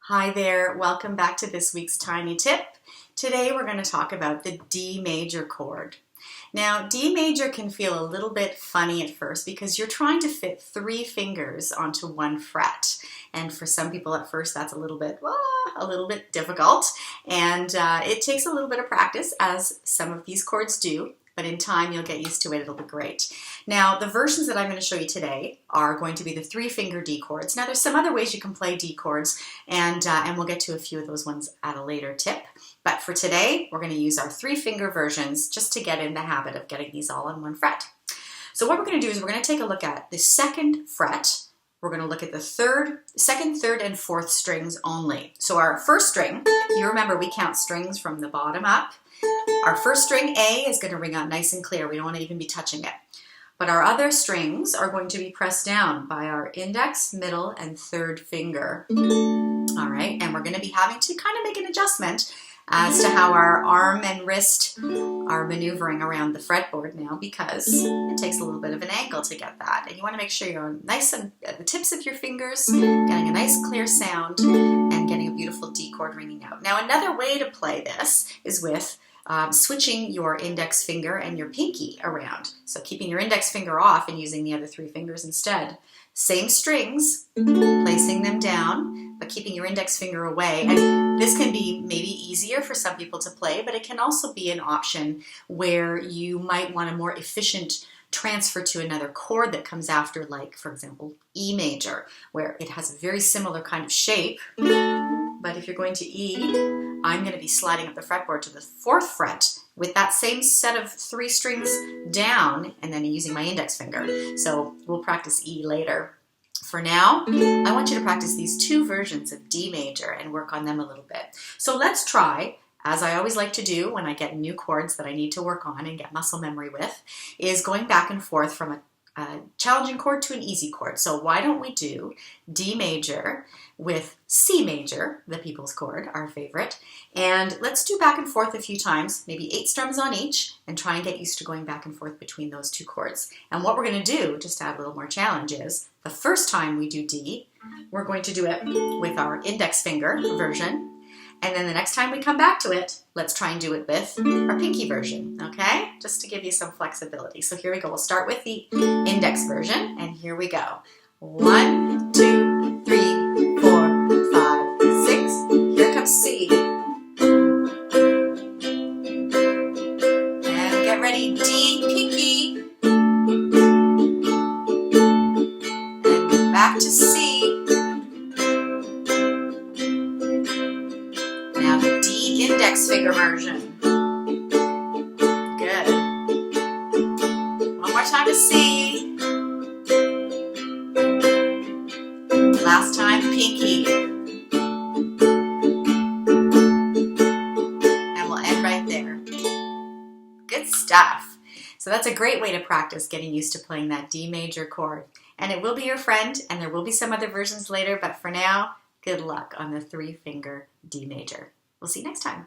Hi there, welcome back to this week's Tiny Tip. Today we're going to talk about the D major chord. Now, D major can feel a little bit funny at first because you're trying to fit 3 fingers onto 1 fret. And for some people at first that's a little bit difficult. And it takes a little bit of practice, as some of these chords do. But in time you'll get used to it, it'll be great. Now the versions that I'm going to show you today are going to be the 3-finger D chords. Now there's some other ways you can play D chords, and we'll get to a few of those ones at a later tip. But for today we're going to use our 3-finger versions just to get in the habit of getting these all on 1 fret. So what we're going to do is we're going to take a look at the 2nd fret. We're going to look at the 2nd, 3rd, and 4th strings only. So our 1st string, you remember we count strings from the bottom up. Our 1st string A is going to ring out nice and clear. We don't want to even be touching it. But our other strings are going to be pressed down by our index, middle, and 3rd finger. All right, and we're going to be having to kind of make an adjustment as to how our arm and wrist are maneuvering around the fretboard now, because it takes a little bit of an angle to get that. And you want to make sure you're nice and at the tips of your fingers, getting a nice clear sound and getting a beautiful D chord ringing out. Now another way to play this is with switching your index finger and your pinky around. So keeping your index finger off and using the other 3 fingers instead. Same strings, placing them down, but keeping your index finger away. And this can be maybe easier for some people to play, but it can also be an option where you might want a more efficient transfer to another chord that comes after, like, for example, E major, where it has a very similar kind of shape. But if you're going to E, I'm going to be sliding up the fretboard to the 4th fret with that same set of 3 strings down and then using my index finger. So we'll practice E later. For now, I want you to practice these 2 versions of D major and work on them a little bit. So let's try, as I always like to do when I get new chords that I need to work on and get muscle memory with, is going back and forth from a challenging chord to an easy chord. So why don't we do D major with C major, the people's chord, our favorite, and let's do back and forth a few times, maybe 8 strums on each, and try and get used to going back and forth between those 2 chords. And what we're going to do, just to add a little more challenge, is the first time we do D, we're going to do it with our index finger version. And then the next time we come back to it, let's try and do it with our pinky version, okay? Just to give you some flexibility. So here we go. We'll start with the index version, and here we go. 1, 2, 3, 4, 5, 6. Here comes C. And get ready, D, pinky. And back to C. Index finger version. Good. One more time to C. Last time, pinky. And we'll end right there. Good stuff. So that's a great way to practice getting used to playing that D major chord. And it will be your friend, and there will be some other versions later, but for now, good luck on the 3-finger D major. We'll see you next time.